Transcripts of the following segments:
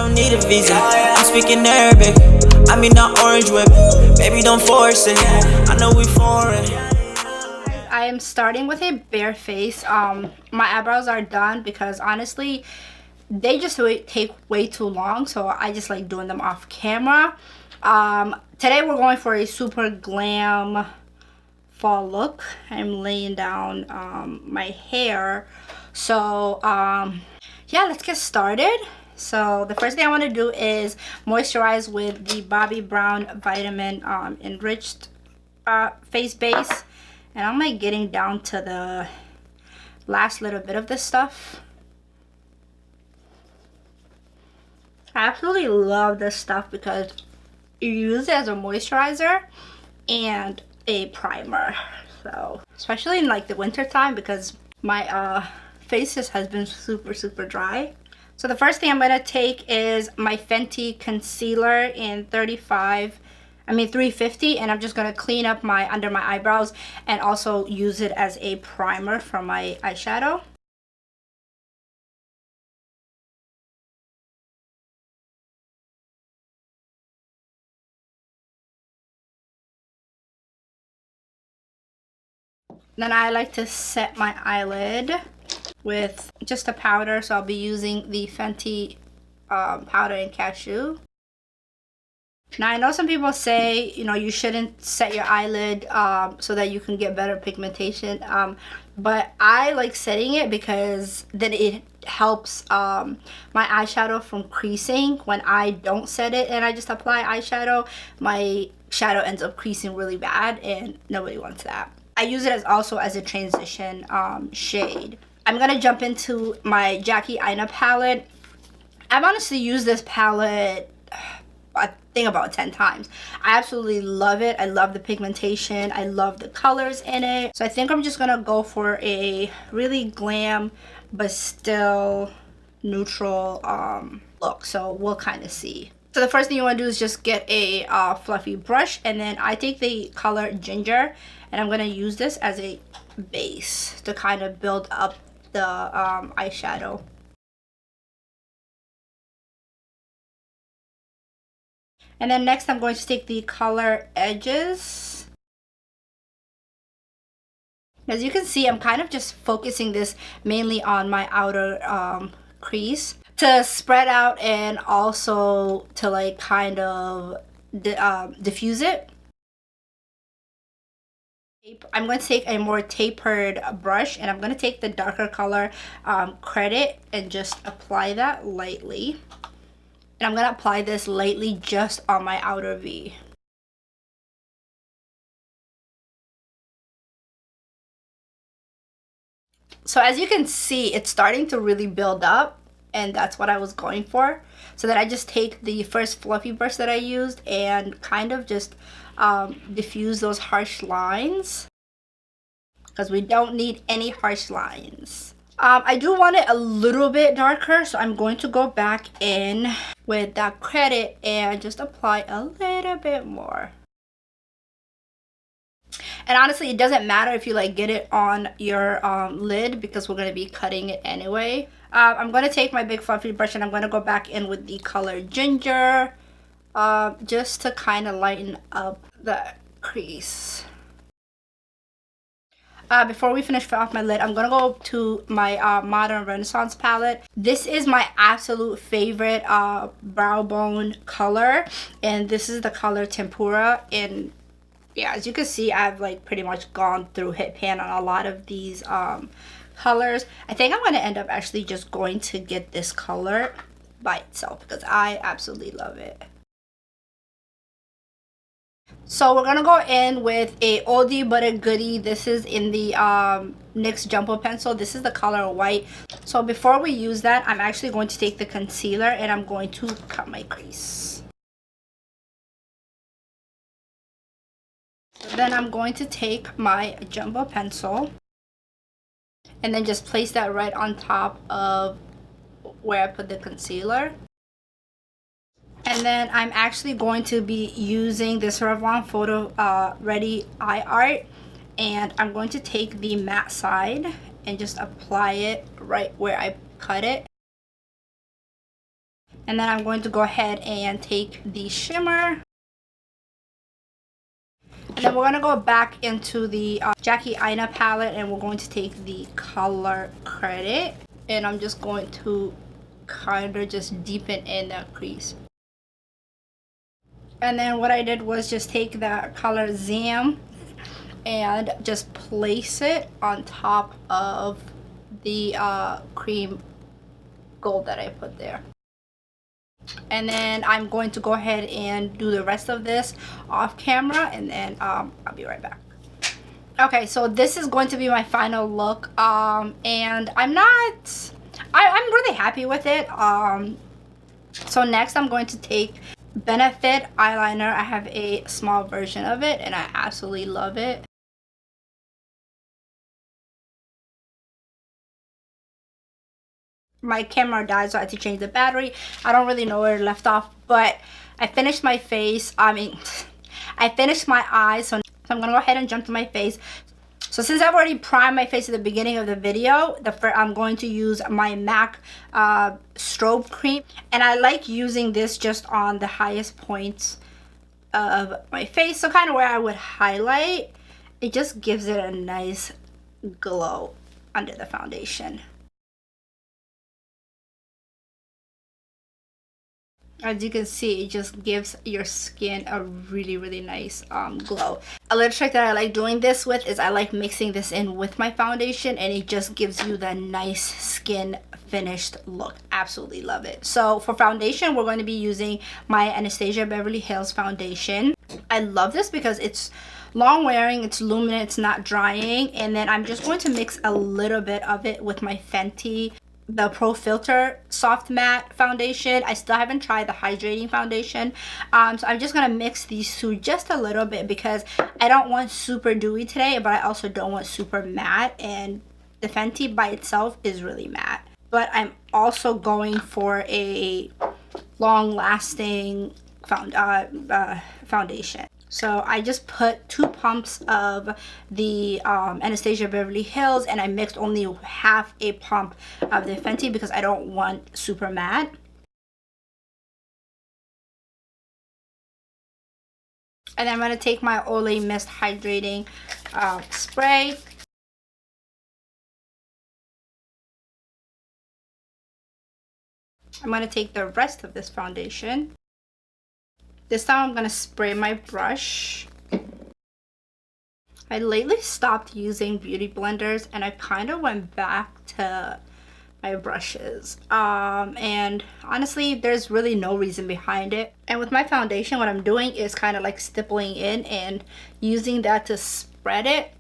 don't need a visa. I'm speaking Arabic. I mean not orange whip. Baby, don't force it. I know we foreign. I am starting with a bare face. My eyebrows are done because honestly they just take way too long, so I just like doing them off camera. Today we're going for a super glam fall look. I'm laying down my hair, so yeah, let's get started. So the first thing I want to do is moisturize with the Bobbi Brown Vitamin Enriched face base. And I'm like getting down to the last little bit of this stuff. I absolutely love this stuff because you use it as a moisturizer and a primer. So especially in like the winter time, because my face just has been super dry. So the first thing I'm going to take is my Fenty concealer in 350, and I'm just going to clean up my under my eyebrows and also use it as a primer for my eyeshadow. Then I like to set my eyelid with just a powder, so I'll be using the Fenty powder in Cashew. Now I know some people say, you know, you shouldn't set your eyelid so that you can get better pigmentation, but I like setting it because then it helps my eyeshadow from creasing. When I don't set it and I just apply eyeshadow, my shadow ends up creasing really bad, and nobody wants that. I use it as also as a transition shade. I'm gonna jump into my Jackie Aina palette. I've honestly used this palette I think about 10 times. I absolutely love it. I love the pigmentation. I love the colors in it. So I think I'm just gonna go for a really glam but still neutral look. So we'll kind of see. So the first thing you want to do is just get a fluffy brush, and then I take the color Ginger, and I'm going to use this as a base to kind of build up the eyeshadow. And then next I'm going to take the color Edges. As you can see, I'm kind of just focusing this mainly on my outer crease to spread out and also to like kind of diffuse it. I'm going to take a more tapered brush, and I'm going to take the darker color Credit and just apply that lightly. And I'm going to apply this lightly just on my outer V. So as you can see, it's starting to really build up, and that's what I was going for. So that I just take the first fluffy brush that I used and kind of just diffuse those harsh lines, because we don't need any harsh lines. I do want it a little bit darker, so I'm going to go back in with that Credit and just apply a little bit more. And honestly, it doesn't matter if you like get it on your lid, because we're going to be cutting it anyway. I'm going to take my big fluffy brush and I'm going to go back in with the color Ginger just to kind of lighten up the crease. Before we finish off my lid, I'm going to go to my Modern Renaissance palette. This is my absolute favorite brow bone color, and this is the color Tempura. And yeah, as you can see, I've like pretty much gone through hit pan on a lot of these colors. I think I'm going to end up actually just going to get this color by itself because I absolutely love it. So we're gonna go in with a oldie but a goodie. This is in the NYX Jumbo Pencil. This is the color White. So before we use that, I'm actually going to take the concealer and I'm going to cut my crease. Then I'm going to take my Jumbo Pencil and then just place that right on top of where I put the concealer. And then I'm actually going to be using this Revlon Photo Ready Eye Art, and I'm going to take the matte side and just apply it right where I cut it. And then I'm going to go ahead and take the shimmer. And then we're going to go back into the Jackie Aina palette, and we're going to take the color credit. And I'm just going to kind of just deepen in that crease. And then what I did was just take that color Zam and just place it on top of the cream gold that I put there. And then I'm going to go ahead and do the rest of this off camera, and then I'll be right back. Okay, so this is going to be my final look, and I'm really happy with it. So next I'm going to take Benefit eyeliner. I have a small version of it and I absolutely love it. My camera died, so I had to change the battery. I don't really know where it left off, but I finished my face. I finished my eyes, so I'm gonna go ahead and jump to my face. So since I've already primed my face at the beginning of the video, I'm going to use my MAC strobe cream, and I like using this just on the highest points of my face, so kind of where I would highlight. It just gives it a nice glow under the foundation. As you can see, it just gives your skin a really nice glow. A little trick that I like doing this with is I like mixing this in with my foundation, and it just gives you the nice skin finished look. Absolutely love it. So for foundation, we're going to be using my Anastasia Beverly Hills foundation. I love this because it's long wearing, it's luminous, it's not drying. And then I'm just going to mix a little bit of it with my Fenty Pro Filter Soft Matte foundation. I still haven't tried the hydrating foundation, so I'm just gonna mix these two just a little bit because I don't want super dewy today, but I also don't want super matte, and the Fenty by itself is really matte. But I'm also going for a long-lasting foundation. So I just put 2 pumps of the Anastasia Beverly Hills, and I mixed only half a pump of the Fenty because I don't want super matte. And then I'm going to take my Olay Mist Hydrating Spray. I'm going to take the rest of this foundation. This time I'm going to spray my brush. I lately stopped using beauty blenders, and I kind of went back to my brushes. And honestly, there's really no reason behind it. And with my foundation, what I'm doing is kind of like stippling in and using that to spread it.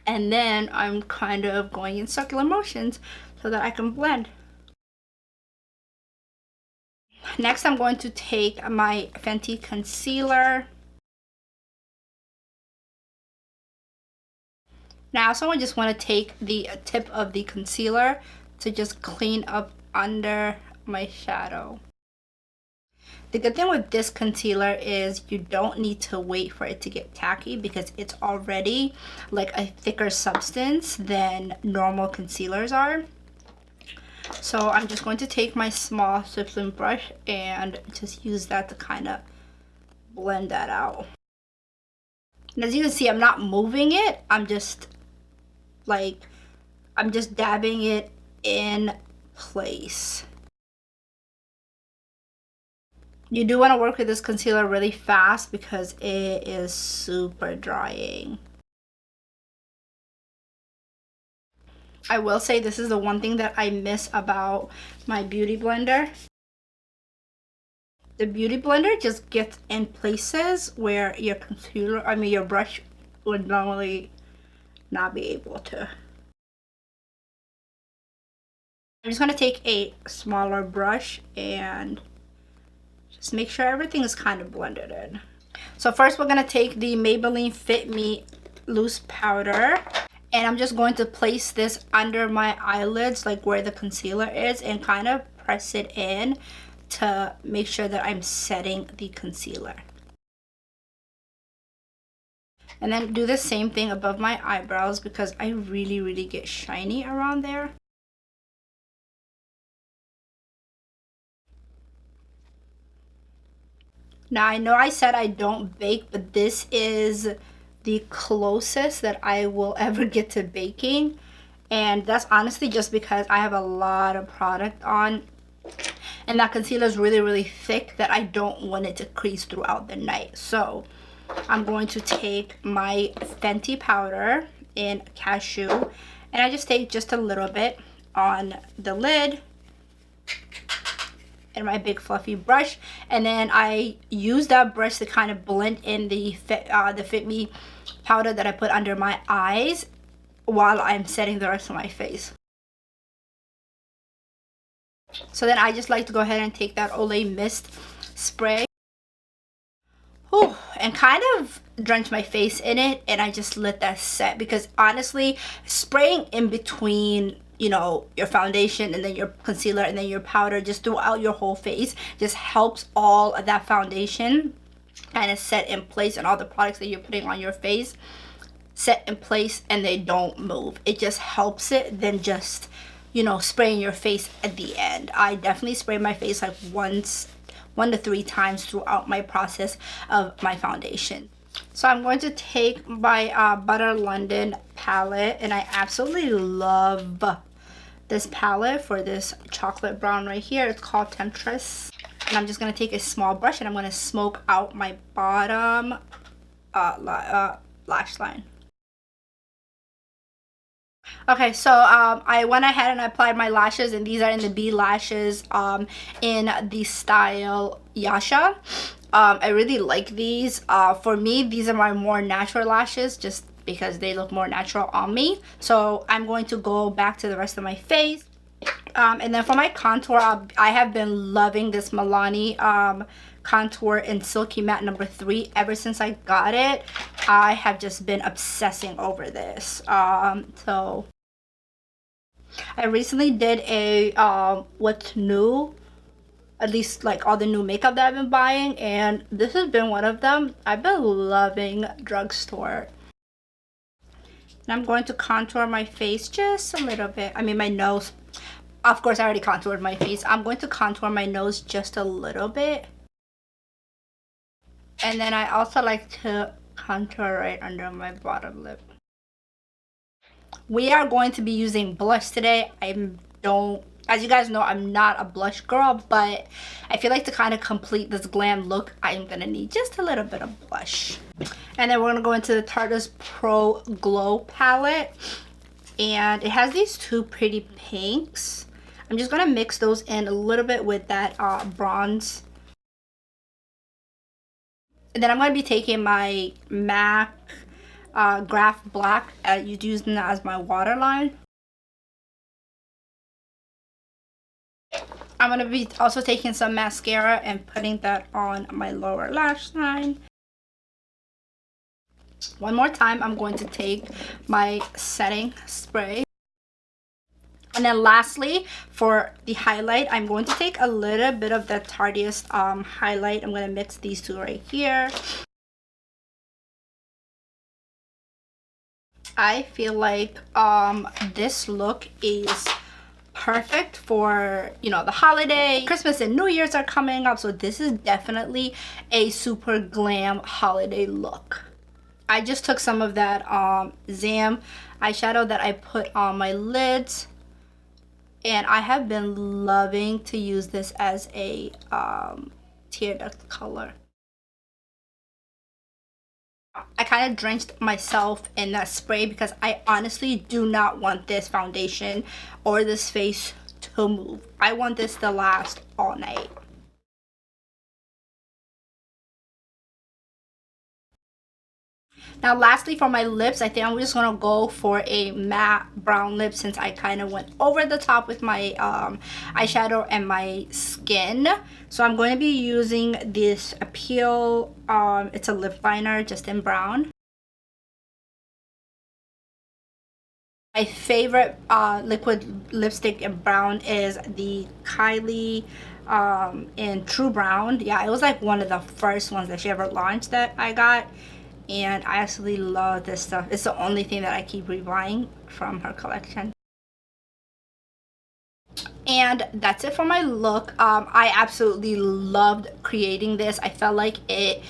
And then I'm kind of going in circular motions so that I can blend. Next, I'm going to take my Fenty concealer. Now, I also just want to take the tip of the concealer to just clean up under my shadow. The good thing with this concealer is you don't need to wait for it to get tacky because it's already like a thicker substance than normal concealers are. So I'm just going to take my small stippling brush and just use that to kind of blend that out. And as you can see, I'm not moving it. I'm just dabbing it in place. You do want to work with this concealer really fast because it is super drying. I will say this is the one thing that I miss about my beauty blender. The beauty blender just gets in places where your your brush would normally not be able to. I'm just going to take a smaller brush and just make sure everything is kind of blended in. So first we're going to take the Maybelline Fit Me loose powder. And I'm just going to place this under my eyelids, like where the concealer is, and kind of press it in to make sure that I'm setting the concealer. And then do the same thing above my eyebrows because I really get shiny around there. Now, I know I said I don't bake, but this is the closest that I will ever get to baking. And that's honestly just because I have a lot of product on. And that concealer is really, really thick that I don't want it to crease throughout the night. So I'm going to take my Fenty powder in Cashew. And I just take just a little bit on the lid and my big fluffy brush, and then I use that brush to kind of blend in the Fit Me powder that I put under my eyes while I'm setting the rest of my face. So then I just like to go ahead and take that Olay mist spray, and kind of drench my face in it, and I just let that set, because honestly, spraying in between, you know, your foundation and then your concealer and then your powder just throughout your whole face just helps all of that foundation kind of set in place, and all the products that you're putting on your face set in place and they don't move. It just helps it than just, you know, spraying your face at the end. I definitely spray my face like 1 to 3 times throughout my process of my foundation. So I'm going to take my Butter London palette, and I absolutely love this palette for this chocolate brown right here. It's called Temptress. And I'm just going to take a small brush and I'm going to smoke out my bottom lash line. Okay, so I went ahead and I applied my lashes, and these are in the B lashes in the style Yasha. I really like these. For me, these are my more natural lashes just because they look more natural on me. So I'm going to go back to the rest of my face. And then for my contour, I have been loving this Milani contour in Silky Matte number 3. Ever since I got it, I have just been obsessing over this. So I recently did a what's new, at least like all the new makeup that I've been buying, and this has been one of them. I've been loving drugstore. And I'm going to contour my face just a little bit. I mean my nose. Of course, I already contoured my face. I'm going to contour my nose just a little bit. And then I also like to contour right under my bottom lip. We are going to be using blush today. As you guys know, I'm not a blush girl, but I feel like to kind of complete this glam look, I'm gonna need just a little bit of blush. And then we're gonna go into the Tarteist Pro Glow palette, and it has these 2 pretty pinks. I'm just gonna mix those in a little bit with that bronze. And then I'm gonna be taking my MAC Graph Black, using that as my waterline. I'm gonna be also taking some mascara and putting that on my lower lash line. One more time, I'm going to take my setting spray. And then lastly, for the highlight, I'm going to take a little bit of the Tarteist highlight. I'm going to mix these 2 right here. I feel like this look is perfect for, you know, the holiday. Christmas and New Year's are coming up, so this is definitely a super glam holiday look. I just took some of that Zam eyeshadow that I put on my lids, and I have been loving to use this as a tear duct color. I kind of drenched myself in that spray because I honestly do not want this foundation or this face to move. I want this to last all night. Now lastly, for my lips, I think I'm just gonna go for a matte brown lip, since I kind of went over the top with my eyeshadow and my skin. So I'm going to be using this Appeal, it's a lip liner just in brown. My favorite liquid lipstick in brown is the Kylie in True Brown. Yeah, it was like one of the first ones that she ever launched that I got. And I absolutely love this stuff. It's the only thing that I keep rebuying from her collection. And that's it for my look. I absolutely loved creating this. I felt like it,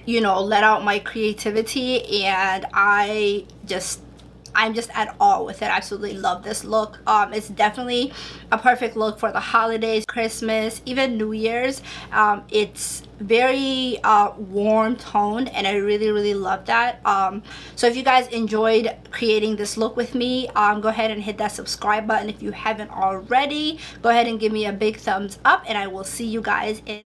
you know, let out my creativity, and I'm just at awe with it. I absolutely love this look. It's definitely a perfect look for the holidays, Christmas, even New Year's. It's very warm toned, and I really love that. So if you guys enjoyed creating this look with me, go ahead and hit that subscribe button if you haven't already. Go ahead and give me a big thumbs up, and I will see you guys in